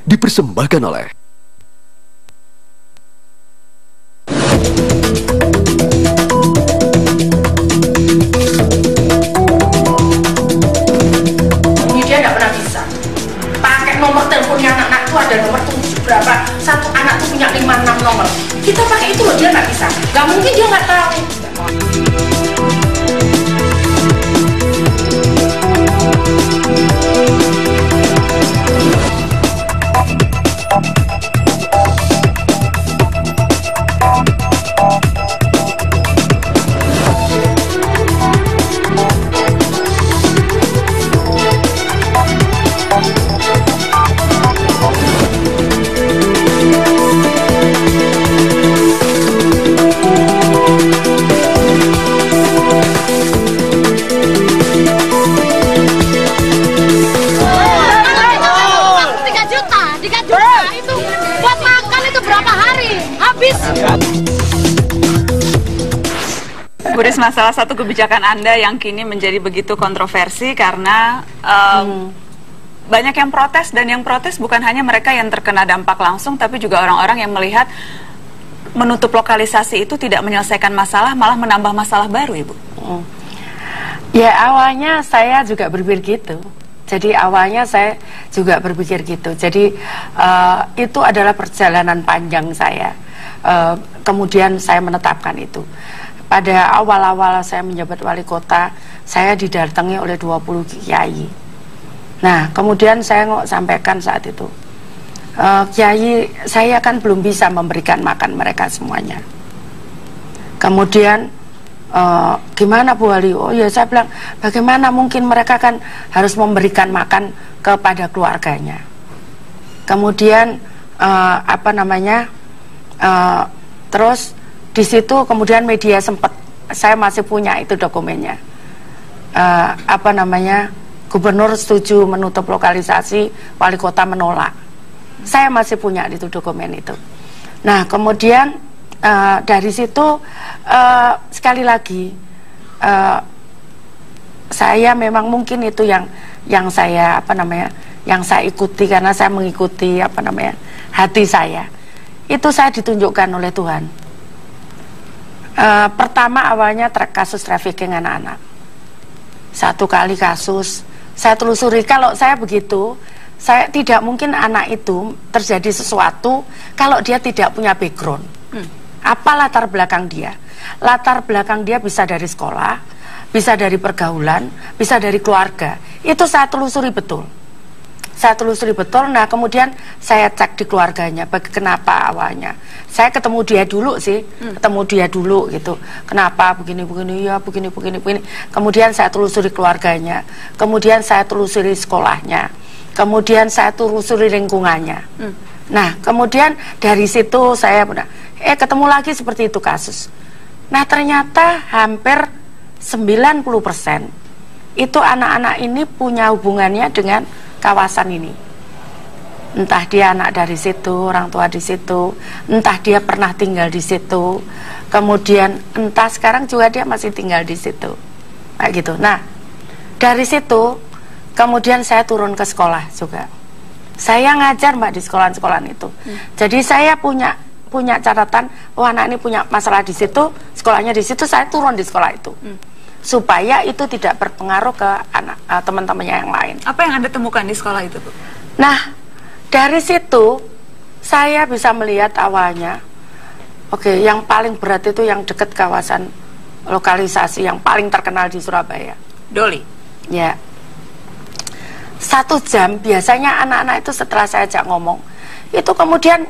Dipersembahkan oleh dia nggak pernah bisa pakai nomor teleponnya anak-anak itu ada nomor tuh berapa, satu anak tuh punya 5-6 nomor, kita pakai itu loh, dia nggak bisa, nggak mungkin dia nggak tahu. Bu Risma, salah satu kebijakan Anda yang kini menjadi begitu kontroversi karena banyak yang protes, dan yang protes bukan hanya mereka yang terkena dampak langsung, tapi juga orang-orang yang melihat menutup lokalisasi itu tidak menyelesaikan masalah, malah menambah masalah baru, Ibu. Ya, awalnya saya juga berpikir gitu. Jadi awalnya saya juga berpikir gitu. Jadi itu adalah perjalanan panjang saya. Kemudian saya menetapkan itu. Pada awal-awal saya menjabat wali kota, saya didatangi oleh 20 kiai. Nah, kemudian saya sampaikan saat itu, kiai, saya kan belum bisa memberikan makan mereka semuanya. Kemudian, gimana Bu Wali? Oh ya, saya bilang, bagaimana mungkin mereka kan harus memberikan makan kepada keluarganya. Kemudian, terus di situ kemudian media sempat, saya masih punya itu dokumennya, gubernur setuju menutup lokalisasi, wali kota menolak. Saya masih punya itu dokumen itu. Nah, kemudian dari situ sekali lagi saya memang mungkin itu yang saya yang saya ikuti, karena saya mengikuti hati saya. Itu saya ditunjukkan oleh Tuhan. Pertama awalnya kasus trafficking anak-anak. Satu kali kasus, saya telusuri. Kalau saya begitu, saya tidak mungkin anak itu terjadi sesuatu kalau dia tidak punya background. Apa latar belakang dia? Latar belakang dia bisa dari sekolah, bisa dari pergaulan, bisa dari keluarga. Itu saya telusuri betul. Saya telusuri betul. Nah, kemudian saya cek di keluarganya, kenapa awalnya. Saya ketemu dia dulu sih, ketemu dia dulu gitu. Kenapa begini-begini, ya begini. Kemudian saya telusuri keluarganya, kemudian saya telusuri sekolahnya, kemudian saya telusuri lingkungannya. Nah, kemudian dari situ saya ketemu lagi seperti itu kasus. Nah, ternyata hampir 90% itu anak-anak ini punya hubungannya dengan kawasan ini. Entah dia anak dari situ, orang tua di situ, entah dia pernah tinggal di situ, kemudian entah sekarang juga dia masih tinggal di situ, kayak gitu. Nah, dari situ kemudian saya turun ke sekolah juga. Saya ngajar Mbak di sekolah-sekolahan itu. Jadi saya punya catatan, oh anak ini punya masalah di situ, sekolahnya di situ, saya turun di sekolah itu. Supaya itu tidak berpengaruh ke anak teman-temannya yang lain. Apa yang Anda temukan di sekolah itu, Bu? Nah, dari situ saya bisa melihat awalnya, yang paling berat itu yang dekat kawasan lokalisasi yang paling terkenal di Surabaya. Doli. Ya. 1 jam biasanya anak-anak itu setelah saya ajak ngomong, itu kemudian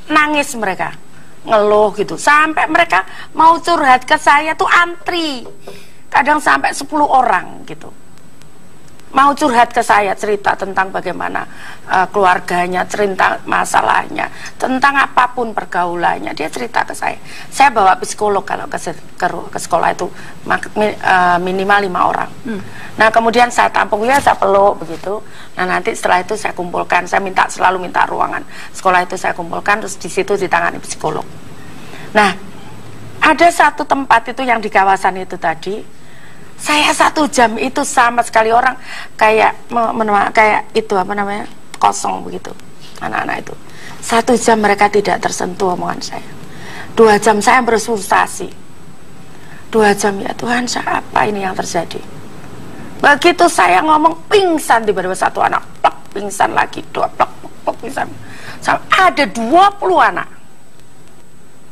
nangis mereka, ngeluh gitu, sampai mereka mau curhat ke saya tuh antri. Kadang sampai 10 orang gitu mau curhat ke saya, cerita tentang bagaimana keluarganya, cerita masalahnya, tentang apapun pergaulannya, dia cerita ke saya. Saya bawa psikolog kalau ke sekolah itu minimal 5 orang. Nah, kemudian saya tampung, ya saya peluk begitu. Nah, nanti setelah itu saya kumpulkan, saya selalu minta ruangan sekolah itu, saya kumpulkan, terus di situ ditangani psikolog. Nah, ada satu tempat itu yang di kawasan itu tadi, saya 1 jam itu sama sekali orang kayak itu kosong begitu anak-anak itu. 1 jam mereka tidak tersentuh omongan saya. 2 jam saya berfrustasi. 2 jam, ya Tuhan, apa ini yang terjadi? Begitu saya ngomong, pingsan tiba-tiba satu anak, plak, pingsan lagi, 2 plak, plak, pingsan. Ada 20 anak.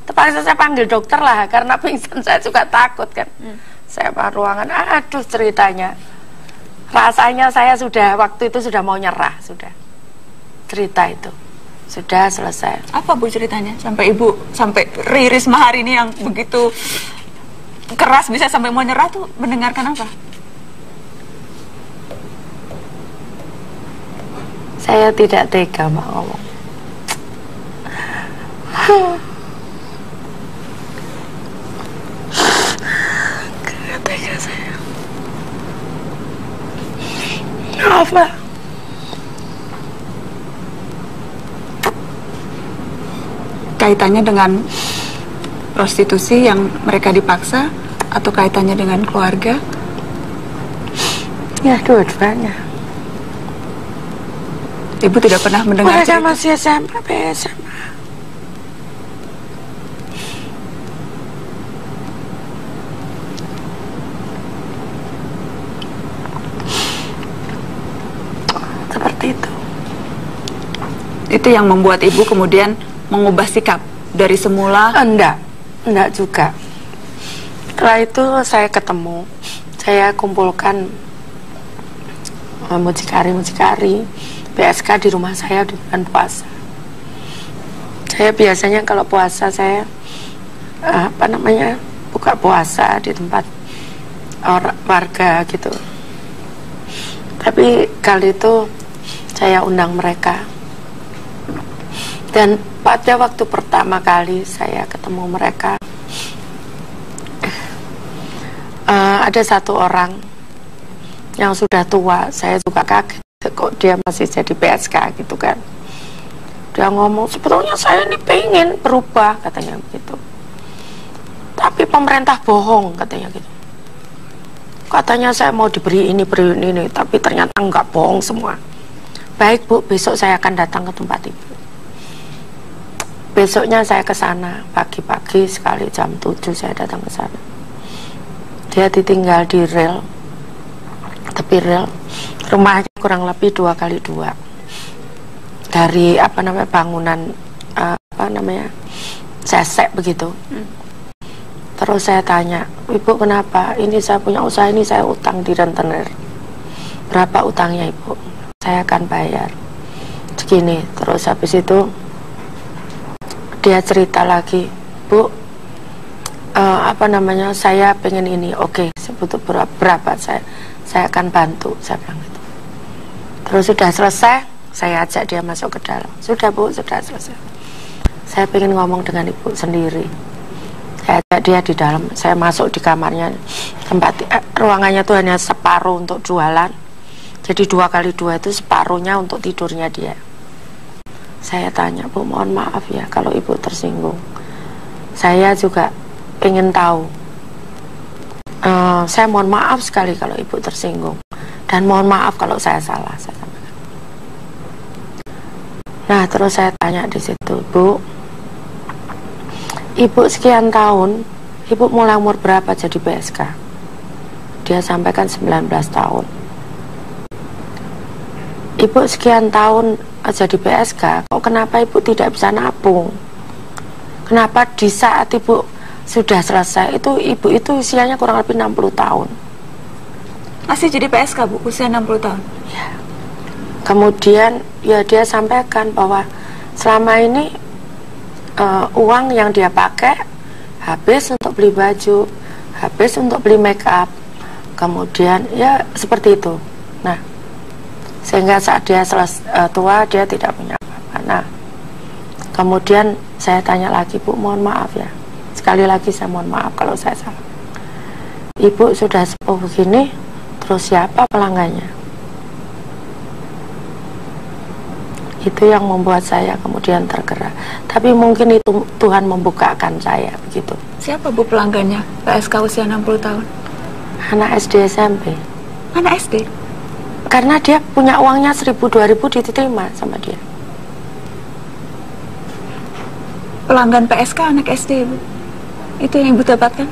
Terpaksa saya panggil dokter lah, karena pingsan saya juga takut kan. Saya masuk ruangan, aduh ceritanya. Rasanya saya sudah, waktu itu sudah mau nyerah, sudah. Cerita itu sudah selesai. Apa Bu ceritanya? Sampai Ibu, sampai Risma hari ini yang begitu keras bisa sampai mau nyerah tuh mendengarkan apa? Saya tidak tega Mbak ngomong. Tidak tega saya. Maaf Mbak. Kaitannya dengan prostitusi yang mereka dipaksa atau kaitannya dengan keluarga? Ya, dua-duanya. Ibu tidak pernah mendengar mereka cerita? masih SMP, SMA. Seperti itu. Itu yang membuat Ibu kemudian mengubah sikap dari semula? Enggak juga. Setelah itu saya ketemu, saya kumpulkan mucikari PSK di rumah saya di bulan puasa. Saya biasanya kalau puasa saya buka puasa di tempat warga gitu. Tapi kali itu saya undang mereka. Dan pada waktu pertama kali saya ketemu mereka, ada satu orang yang sudah tua. Saya juga kaget kok dia masih jadi PSK gitu kan. Dia ngomong, sebetulnya saya ini pengen berubah, katanya begitu. Tapi pemerintah bohong, katanya gitu. Katanya saya mau diberi ini, tapi ternyata enggak, bohong semua. Baik Bu, besok saya akan datang ke tempat Ibu. Besoknya saya ke sana pagi-pagi sekali jam 7 saya datang ke sana. Dia ditinggal di rel, tepi rel. Rumahnya kurang lebih 2x2. Dari bangunan sesek begitu. Terus saya tanya, Ibu kenapa? Ini saya punya usaha, ini saya utang di rentenir. Berapa utangnya Ibu? Saya akan bayar segini. Terus habis itu dia cerita lagi, Bu, saya pengen ini. Oke, sebut berapa saya akan bantu, saya bilang gitu. Terus sudah selesai, saya ajak dia masuk ke dalam. Sudah Bu, sudah selesai. Saya pengen ngomong dengan Ibu sendiri. Saya ajak dia di dalam, saya masuk di kamarnya, ruangannya itu hanya separuh untuk jualan. Jadi 2x2 itu separuhnya untuk tidurnya dia. Saya tanya, Bu, mohon maaf ya kalau Ibu tersinggung. Saya juga ingin tahu. Saya mohon maaf sekali kalau Ibu tersinggung. Dan mohon maaf kalau saya salah. Nah, terus saya tanya di situ, Bu, Ibu sekian tahun, Ibu mulai umur berapa jadi PSK? Dia sampaikan 19 tahun. Ibu sekian tahun jadi PSK, kok kenapa Ibu tidak bisa nabung? Kenapa di saat Ibu sudah selesai itu Ibu itu usianya kurang lebih 60 tahun? Masih jadi PSK Bu, usia 60 tahun? Ya. Kemudian ya dia sampaikan bahwa selama ini uang yang dia pakai habis untuk beli baju, habis untuk beli make up, kemudian ya seperti itu. Nah, sehingga saat dia tua dia tidak punya apa-apa. Nah, kemudian saya tanya lagi, Bu, mohon maaf ya, sekali lagi saya mohon maaf kalau saya salah. Ibu sudah sepuh begini, terus siapa pelanggannya? Itu yang membuat saya kemudian tergerak. Tapi mungkin itu Tuhan membukakan saya begitu. Siapa Bu pelanggannya PSK usia 60 tahun? Anak SD SMP. Anak SD? Karena dia punya uangnya 1.000-2.000 diterima sama dia. Pelanggan PSK anak SD, Ibu. Itu yang Ibu dapatkan?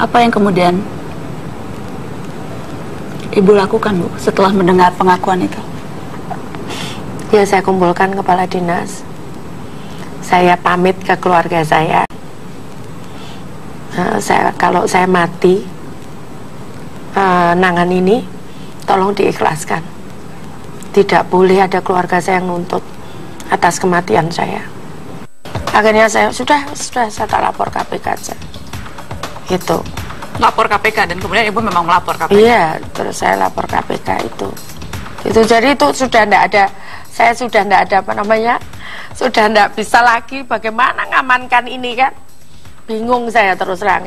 Apa yang kemudian Ibu lakukan, Bu, setelah mendengar pengakuan itu? Ya, saya kumpulkan kepala dinas. Saya pamit ke keluarga saya. Kalau saya mati, nangan ini tolong diikhlaskan. Tidak boleh ada keluarga saya yang nuntut atas kematian saya. Akhirnya saya sudah saya tak lapor KPK aja. Gitu. Lapor KPK, dan kemudian Ibu memang melapor KPK? Iya, terus saya lapor KPK itu. Jadi itu sudah tidak ada, saya sudah tidak ada sudah tidak bisa lagi bagaimana ngamankan ini kan. Bingung saya terus terang.